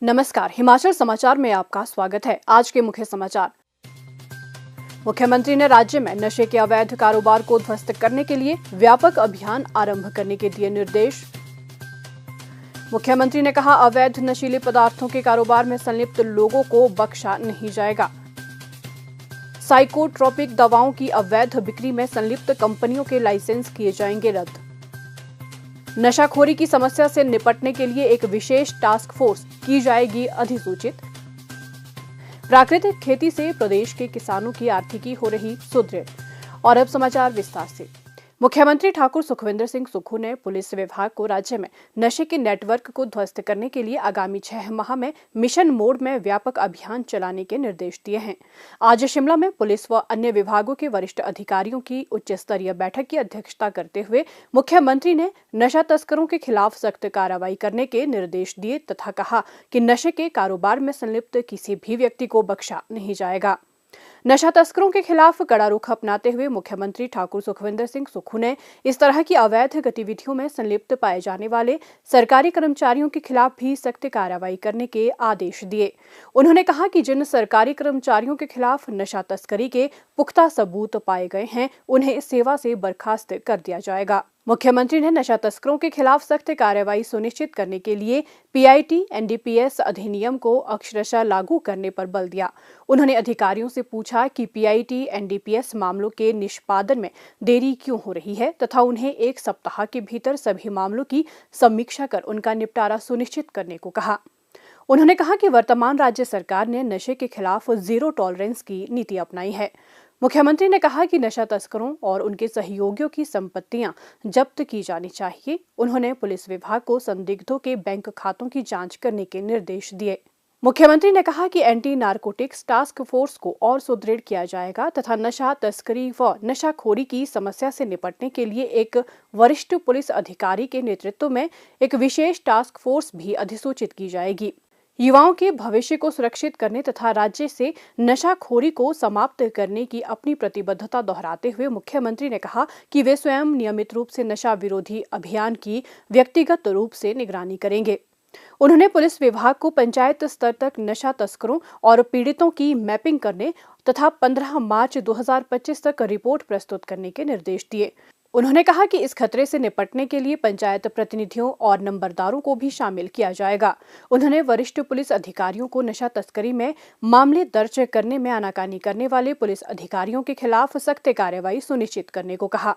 नमस्कार, हिमाचल समाचार में आपका स्वागत है। आज के मुख्य समाचार। मुख्यमंत्री ने राज्य में नशे के अवैध कारोबार को ध्वस्त करने के लिए व्यापक अभियान आरंभ करने के दिए निर्देश। मुख्यमंत्री ने कहा, अवैध नशीले पदार्थों के कारोबार में संलिप्त लोगों को बख्शा नहीं जाएगा। साइकोट्रोपिक दवाओं की अवैध बिक्री में संलिप्त कंपनियों के लाइसेंस किए जाएंगे रद्द। नशाखोरी की समस्या से निपटने के लिए एक विशेष टास्क फोर्स की जाएगी अधिसूचित। प्राकृतिक खेती से प्रदेश के किसानों की आर्थिकी हो रही सुदृढ़। और अब समाचार विस्तार से। मुख्यमंत्री ठाकुर सुखविंदर सिंह सुक्खू ने पुलिस विभाग को राज्य में नशे के नेटवर्क को ध्वस्त करने के लिए आगामी 6 माह में मिशन मोड में व्यापक अभियान चलाने के निर्देश दिए हैं। आज शिमला में पुलिस व अन्य विभागों के वरिष्ठ अधिकारियों की उच्च स्तरीय बैठक की अध्यक्षता करते हुए मुख्यमंत्री ने नशा तस्करों के खिलाफ सख्त कार्रवाई करने के निर्देश दिए तथा कहा कि नशे के कारोबार में संलिप्त किसी भी व्यक्ति को बख्शा नहीं जाएगा। नशा तस्करों के खिलाफ कड़ा रुख अपनाते हुए मुख्यमंत्री ठाकुर सुखविंदर सिंह सुक्खू ने इस तरह की अवैध गतिविधियों में संलिप्त पाए जाने वाले सरकारी कर्मचारियों के खिलाफ भी सख्त कार्रवाई करने के आदेश दिए। उन्होंने कहा कि जिन सरकारी कर्मचारियों के खिलाफ नशा तस्करी के पुख्ता सबूत पाए गए हैं, उन्हें सेवा से बर्खास्त कर दिया जाएगा। मुख्यमंत्री ने नशा तस्करों के खिलाफ सख्त कार्रवाई सुनिश्चित करने के लिए पीआईटी एनडीपीएस अधिनियम को अक्षरशः लागू करने पर बल दिया। उन्होंने अधिकारियों से पूछा कि पीआईटी एनडीपीएस मामलों के निष्पादन में देरी क्यों हो रही है तथा उन्हें 1 सप्ताह के भीतर सभी मामलों की समीक्षा कर उनका निपटारा सुनिश्चित करने को कहा। उन्होंने कहा कि वर्तमान राज्य सरकार ने नशे के खिलाफ जीरो टॉलरेंस की नीति अपनाई है। मुख्यमंत्री ने कहा कि नशा तस्करों और उनके सहयोगियों की संपत्तियां जब्त की जानी चाहिए। उन्होंने पुलिस विभाग को संदिग्धों के बैंक खातों की जांच करने के निर्देश दिए। मुख्यमंत्री ने कहा कि एंटी नारकोटिक्स टास्क फोर्स को और सुदृढ़ किया जाएगा तथा नशा तस्करी व नशाखोरी की समस्या से निपटने के लिए एक वरिष्ठ पुलिस अधिकारी के नेतृत्व में एक विशेष टास्क फोर्स भी अधिसूचित की जाएगी। युवाओं के भविष्य को सुरक्षित करने तथा राज्य से नशाखोरी को समाप्त करने की अपनी प्रतिबद्धता दोहराते हुए मुख्यमंत्री ने कहा कि वे स्वयं नियमित रूप से नशा विरोधी अभियान की व्यक्तिगत रूप से निगरानी करेंगे। उन्होंने पुलिस विभाग को पंचायत स्तर तक नशा तस्करों और पीड़ितों की मैपिंग करने तथा 15 मार्च 2025 तक रिपोर्ट प्रस्तुत करने के निर्देश दिए। उन्होंने कहा कि इस खतरे से निपटने के लिए पंचायत प्रतिनिधियों और नंबरदारों को भी शामिल किया जाएगा। उन्होंने वरिष्ठ पुलिस अधिकारियों को नशा तस्करी में मामले दर्ज करने में आनाकानी करने वाले पुलिस अधिकारियों के खिलाफ सख्त कार्रवाई सुनिश्चित करने को कहा।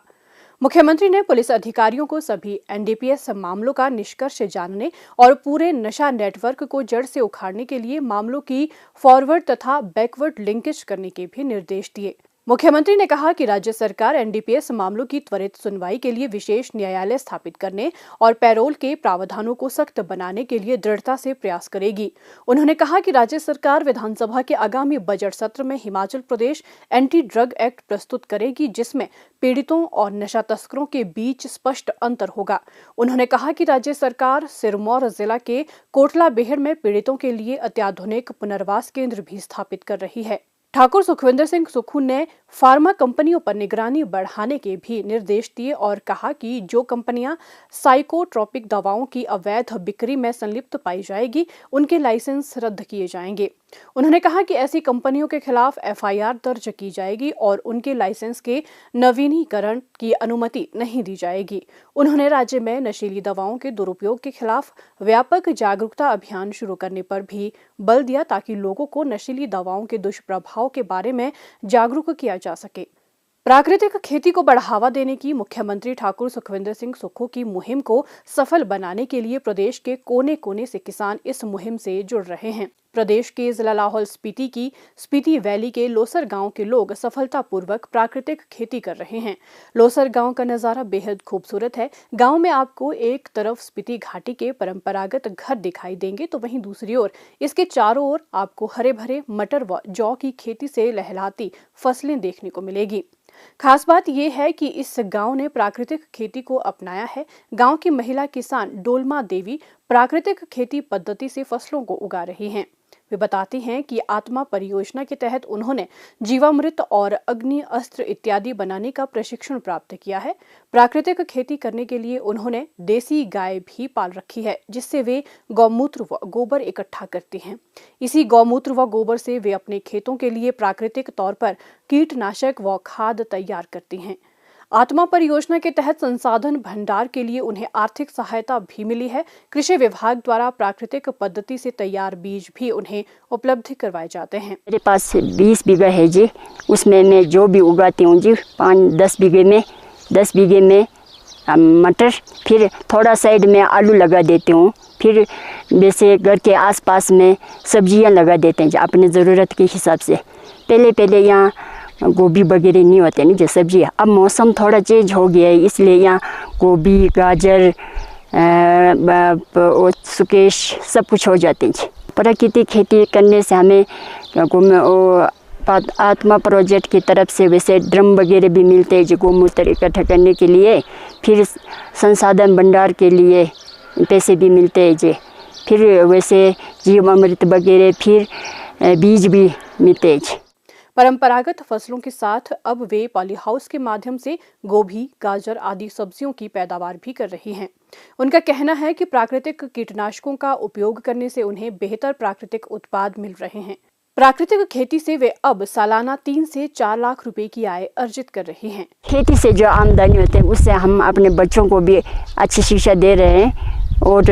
मुख्यमंत्री ने पुलिस अधिकारियों को सभी एनडीपीएस मामलों का निष्कर्ष जानने और पूरे नशा नेटवर्क को जड़ से उखाड़ने के लिए मामलों की फॉरवर्ड तथा बैकवर्ड लिंकेज करने के भी निर्देश दिए। मुख्यमंत्री ने कहा कि राज्य सरकार एनडीपीएस मामलों की त्वरित सुनवाई के लिए विशेष न्यायालय स्थापित करने और पैरोल के प्रावधानों को सख्त बनाने के लिए दृढ़ता से प्रयास करेगी। उन्होंने कहा कि राज्य सरकार विधानसभा के आगामी बजट सत्र में Himachal Pradesh anti drug act प्रस्तुत करेगी, जिसमें पीड़ितों और नशा तस्करों के बीच स्पष्ट अंतर होगा। उन्होंने कहा कि राज्य सरकार सिरमौर जिला के कोटला बेहड़ में पीड़ितों के लिए अत्याधुनिक पुनर्वास केंद्र भी स्थापित कर रही है। ठाकुर सुखविंदर सिंह सुक्खू ने फार्मा कंपनियों पर निगरानी बढ़ाने के भी निर्देश दिए और कहा कि जो कंपनियां साइकोट्रोपिक दवाओं की अवैध बिक्री में संलिप्त पाई जाएगी, उनके लाइसेंस रद्द किए जाएंगे। उन्होंने कहा कि ऐसी कंपनियों के खिलाफ एफआईआर दर्ज की जाएगी और उनके लाइसेंस के नवीनीकरण की अनुमति नहीं दी जाएगी। उन्होंने राज्य में नशीली दवाओं के दुरुपयोग के खिलाफ व्यापक जागरूकता अभियान शुरू करने पर भी बल दिया ताकि लोगों को नशीली दवाओं के दुष्प्रभाव के बारे में जागरूक किया जा सके। प्राकृतिक खेती को बढ़ावा देने की मुख्यमंत्री ठाकुर सुखविंदर सिंह सुक्खू की मुहिम को सफल बनाने के लिए प्रदेश के कोने कोने से किसान इस मुहिम से जुड़ रहे हैं। प्रदेश के जिला लाहौल स्पीति की स्पीति वैली के लोसर गांव के लोग सफलतापूर्वक प्राकृतिक खेती कर रहे हैं। लोसर गांव का नजारा बेहद खूबसूरत है। गांव में आपको एक तरफ स्पीति घाटी के परंपरागत घर दिखाई देंगे तो वहीं दूसरी ओर इसके चारों ओर आपको हरे भरे मटर व जौ की खेती से लहलहाती फसलें देखने को मिलेगी। खास बात यह है कि इस गांव ने प्राकृतिक खेती को अपनाया है। गांव की महिला किसान डोलमा देवी प्राकृतिक खेती पद्धति से फसलों को उगा रही हैं। वे बताते हैं कि आत्मा परियोजना के तहत उन्होंने जीवामृत और अग्नि अस्त्र इत्यादि बनाने का प्रशिक्षण प्राप्त किया है। प्राकृतिक खेती करने के लिए उन्होंने देसी गाय भी पाल रखी है, जिससे वे गौमूत्र व गोबर इकट्ठा करती हैं। इसी गौमूत्र व गोबर से वे अपने खेतों के लिए प्राकृतिक तौर पर कीटनाशक व खाद तैयार करती हैं। आत्मा परियोजना के तहत संसाधन भंडार के लिए उन्हें आर्थिक सहायता भी मिली है। कृषि विभाग द्वारा प्राकृतिक पद्धति से तैयार बीज भी उन्हें उपलब्ध करवाए जाते हैं। मेरे पास 20 बीघा है जी, उसमें मैं जो भी उगाती हूँ जी, 10 बीघे में मटर, फिर थोड़ा साइड में आलू लगा देती हूँ, फिर जैसे घर के आसपास में सब्जियाँ लगा देते हैं अपने ज़रूरत के हिसाब से। पहले यहाँ गोभी वगैरह नहीं होते नहीं जो सब्जियाँ। अब मौसम थोड़ा चेंज हो गया है, इसलिए यहाँ गोभी, गाजर, सुकेश सब कुछ हो जाते हैं। प्राकृतिक खेती करने से हमें आत्मा प्रोजेक्ट की तरफ से वैसे ड्रम वगैरह भी मिलते हैं जो गोमूत्र इकट्ठा करने के लिए, फिर संसाधन भंडार के लिए पैसे भी मिलते हैं जी, फिर वैसे जीवामृत वगैरह, फिर बीज भी मिलते हैं। परंपरागत फसलों के साथ अब वे पॉली हाउस के माध्यम से गोभी, गाजर आदि सब्जियों की पैदावार भी कर रही हैं। उनका कहना है कि प्राकृतिक कीटनाशकों का उपयोग करने से उन्हें बेहतर प्राकृतिक उत्पाद मिल रहे हैं। प्राकृतिक खेती से वे अब सालाना 3 से 4 लाख रुपए की आय अर्जित कर रही हैं। खेती से जो आमदनी होती है उससे हम अपने बच्चों को भी अच्छी शिक्षा दे रहे हैं, और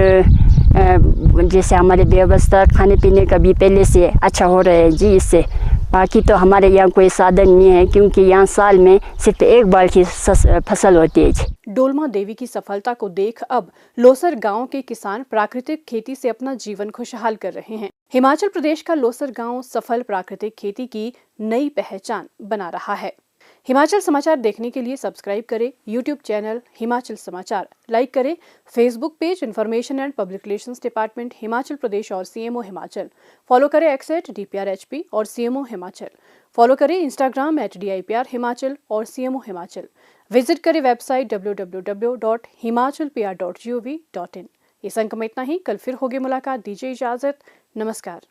जैसे हमारे व्यवस्था खाने पीने का भी पहले से अच्छा हो रहा है जी इससे। बाकी तो हमारे यहाँ कोई साधन नहीं है, क्योंकि यहाँ साल में सिर्फ एक बार की फसल होती है। डोलमा देवी की सफलता को देख अब लोसर गांव के किसान प्राकृतिक खेती से अपना जीवन खुशहाल कर रहे हैं। हिमाचल प्रदेश का लोसर गांव सफल प्राकृतिक खेती की नई पहचान बना रहा है। हिमाचल समाचार देखने के लिए सब्सक्राइब करें यूट्यूब चैनल हिमाचल समाचार, लाइक करें Facebook page information and public relations department Himachal Pradesh और सीएमओ हिमाचल, फॉलो करें @DPRHP और सीएमओ हिमाचल, फॉलो करें इंस्टाग्राम @DIPR हिमाचल और सीएमओ हिमाचल, विजिट करें वेबसाइट www.himachalpr.gov.in। इस अंक में इतना ही, कल फिर होगी मुलाकात, दीजिए इजाजत, नमस्कार।